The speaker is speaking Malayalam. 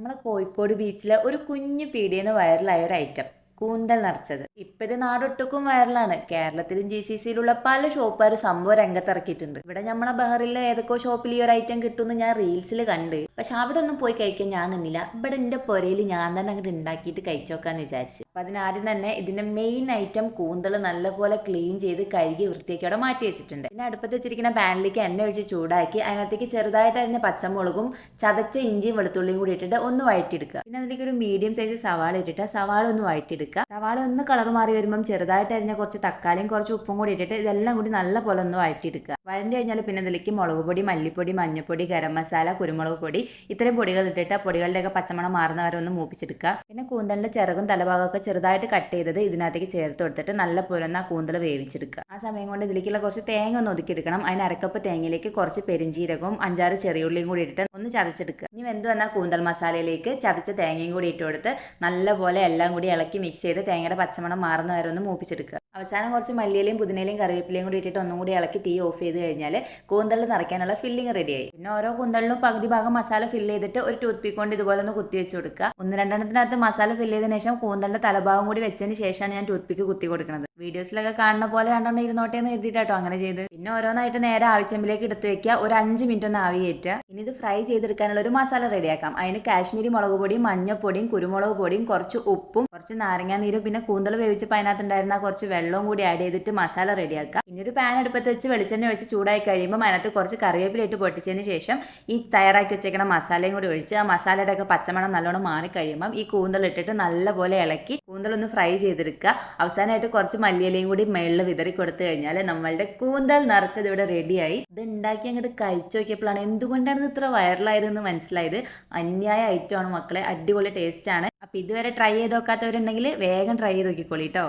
നമ്മളെ കോഴിക്കോട് ബീച്ചിലെ ഒരു കുഞ്ഞു പീടിയെന്ന് വൈറലായ ഒരു ഐറ്റം കൂന്തൽ നിറച്ചത്. ഇപ്പൊ ഇത് നാടൊട്ടുക്കും വൈറലാണ്. കേരളത്തിലും GCCയിലുള്ള പല ഷോപ്പുകാർ സംഭവം രംഗത്തിറക്കിയിട്ടുണ്ട്. ഇവിടെ നമ്മളെ ബഹറിലെ ഏതൊക്കെ ഷോപ്പിൽ ഈ ഒരു ഐറ്റം കിട്ടുമെന്ന് ഞാൻ റീൽസിൽ കണ്ട്. പക്ഷെ അവിടെ ഒന്നും പോയി കഴിക്കാൻ ഞാൻ നിന്നില്ല. ഇവിടെ എന്റെ പുരയിൽ ഞാൻ തന്നെ അങ്ങോട്ട് ഉണ്ടാക്കിയിട്ട് കഴിച്ചോക്കാന്ന് വിചാരിച്ചു. അപ്പൊ അതിനാദ്യം തന്നെ ഇതിന്റെ മെയിൻ ഐറ്റം കൂന്തൽ നല്ലപോലെ ക്ലീൻ ചെയ്ത് കഴുകി വൃത്തിയാക്കി അവിടെ മാറ്റി വെച്ചിട്ടുണ്ട്. പിന്നെ അടുപ്പത്ത് വെച്ചിരിക്കുന്ന പാനിലേക്ക് എണ്ണ ഒഴിച്ച് ചൂടാക്കി അതിനകത്തേക്ക് ചെറുതായിട്ട് അരിഞ്ഞ പച്ചമുളകും ചതച്ച ഇഞ്ചിയും വെളുത്തുള്ളിയും കൂടി ഇട്ടിട്ട് ഒന്ന് വഴറ്റിയെടുക്കുക. പിന്നെ അതിലേക്ക് ഒരു മീഡിയം സൈസ് സവാള ഇട്ടിട്ട് സവാള ഒന്ന് വഴറ്റിയെടുക്കുക. സവാള ഒന്ന് കളർ മാറി വരുമ്പം ചെറുതായിട്ട് അരിഞ്ഞ കുറച്ച് തക്കാളിയും കുറച്ച് ഉപ്പും കൂടി ഇട്ടിട്ട് ഇതെല്ലാം കൂടി നല്ല പോലെ ഒന്ന് വഴറ്റിയെടുക്കുക. വഴണ്ടി കഴിഞ്ഞാൽ പിന്നെ ഇതിലേക്ക് മുളക് പൊടി, മല്ലിപ്പൊടി, മഞ്ഞൾപ്പൊടി, ഗരം മസാല, കുരുമുളക് പൊടി ഇത്രയും പൊടികൾ ഇട്ടിട്ട് പൊടികളുടെയൊക്കെ പച്ചമണം മാറുന്നവരെ ഒന്ന് മൂപ്പിച്ചെടുക്കുക. പിന്നെ കൂന്തലിന്റെ ചിറകും തലഭാഗമൊക്കെ ചെറുതായിട്ട് കട്ട് ചെയ്തത് ഇതിനകത്തേക്ക് ചേർത്ത് കൊടുത്തിട്ട് നല്ല പോലെ ഒന്ന് ആ കൂന്തൽ വേവിച്ചെടുക്കുക. ആ സമയം കൊണ്ട് ഇതിലേക്കുള്ള കുറച്ച് തേങ്ങ ഒന്ന് ഒതുക്കിയെടുക്കണം. അതിന് അരക്കപ്പ് തേങ്ങയിലേക്ക് കുറച്ച് പെരിഞ്ചീരകവും 5-6 ചെറിയുള്ളിയും കൂടി ഇട്ടിട്ട് ഒന്ന് ചതച്ചെടുക്കുക. ഇനി വെന്ത് വന്ന കൂന്തൽ മസാലയിലേക്ക് ചതച്ച തേങ്ങയും കൂടി ഇട്ട് കൊടുത്ത് നല്ല പോലെ എല്ലാം കൂടി ഇളക്കി മിക്സ് ചെയ്ത് തേങ്ങയുടെ പച്ചമണം മാറുന്ന വരെ ഒന്ന് മൂപ്പിച്ചെടുക്കുക. അവസാനം കുറച്ച് മല്ലിയിലയും പുതിനയിലയും കറിവേപ്പിലയും കൂടി ഇട്ടിട്ട് ഒന്നും കൂടി ഇളക്കി തീ ഓഫ് ചെയ്ത് കഴിഞ്ഞാൽ കൂന്തലിൽ നിറയ്ക്കാനുള്ള ഫില്ലിങ് റെഡിയായി. പിന്നെ ഓരോ കൂന്തലിനും പകുതി ഭാഗം മസാല ഫില്ല് ചെയ്തിട്ട് ഒരു ടൂത്ത് പിക്ക് കൊണ്ട് ഇതുപോലെ ഒന്ന് കുത്തി വെച്ച് കൊടുക്കുക. 1-2 മസാല ഫില്ല് ചെയ്തതിനു ശേഷം കൂന്തലിന്റെ തലഭാഗം കൂടി വെച്ചതിന് ശേഷമാണ് ഞാൻ ടൂത്ത് പിക്ക് കുത്തി കൊടുക്കുന്നത്. വീഡിയോസിലൊക്കെ കാണുന്ന പോലെ 2 ഇരുന്നോട്ടെ എന്ന് എഴുതിയിട്ടോ അങ്ങനെ ചെയ്ത്. പിന്നെ ഓരോന്നായിട്ട് നേരെ ആവിച്ചെമ്പിലേക്ക് എടുത്ത് വെക്കുക. ഒരു 5 മിനിറ്റ് ഒന്ന് ആവി കയറ്റുക. ഇനി ഇത് ഫ്രൈ ചെയ്തെടുക്കാനുള്ള ഒരു മസാല റെഡിയാക്കാം. അതിന് കാശ്മീരി മുളക് പൊടിയും, മഞ്ഞപ്പൊടിയും, കുരുമുളക് പൊടിയും, കുറച്ച് ഉപ്പും, കുറച്ച് നാരങ്ങാ നീരും, പിന്നെ കൂന്തൽ വേവിച്ചപ്പോൾ അതിനകത്തുണ്ടായിരുന്ന കുറച്ച് വെള്ളവും കൂടി ആഡ് ചെയ്തിട്ട് മസാല റെഡിയാക്കുക. ഇനി ഒരു പാൻ അടുപ്പത്ത് വെച്ച് വെളിച്ചെണ്ണ ഒഴിച്ച് ചൂടായി കഴിയുമ്പോൾ അതിനകത്ത് കുറച്ച് കറിവേപ്പില ഇട്ട് പൊട്ടിച്ചതിന് ശേഷം ഈ തയ്യാറാക്കി വെച്ചേക്കുന്ന മസാലയും കൂടി ഒഴിച്ച് ആ മസാലയുടെ ഒക്കെ പച്ചമണം നല്ലോണം മാറി കഴിയുമ്പം ഈ കൂന്തൽ ഇട്ടിട്ട് നല്ലപോലെ ഇളക്കി കൂന്തലൊന്ന് ഫ്രൈ ചെയ്തെടുക്കുക. അവസാനമായിട്ട് കുറച്ച് മല്ലിയിലയും കൂടി മേളിൽ വിതറി കൊടുത്തു കഴിഞ്ഞാൽ നമ്മളുടെ കൂന്തൽ നിറച്ചത് ഇവിടെ റെഡിയായി. ഇത് ഉണ്ടാക്കി അങ്ങോട്ട് കഴിച്ചു നോക്കിയപ്പോഴാണ് എന്തുകൊണ്ടാണ് ഇത് ഇത്ര വൈറലായതെന്ന് മനസ്സിലായത്. അന്യായ ഐറ്റമാണ് മക്കളെ, അടിപൊളി ടേസ്റ്റ് ആണ്. അപ്പൊ ഇതുവരെ ട്രൈ ചെയ്ത് നോക്കാത്തവരുണ്ടെങ്കിൽ വേഗം ട്രൈ ചെയ്ത് നോക്കിക്കോളി കേട്ടോ.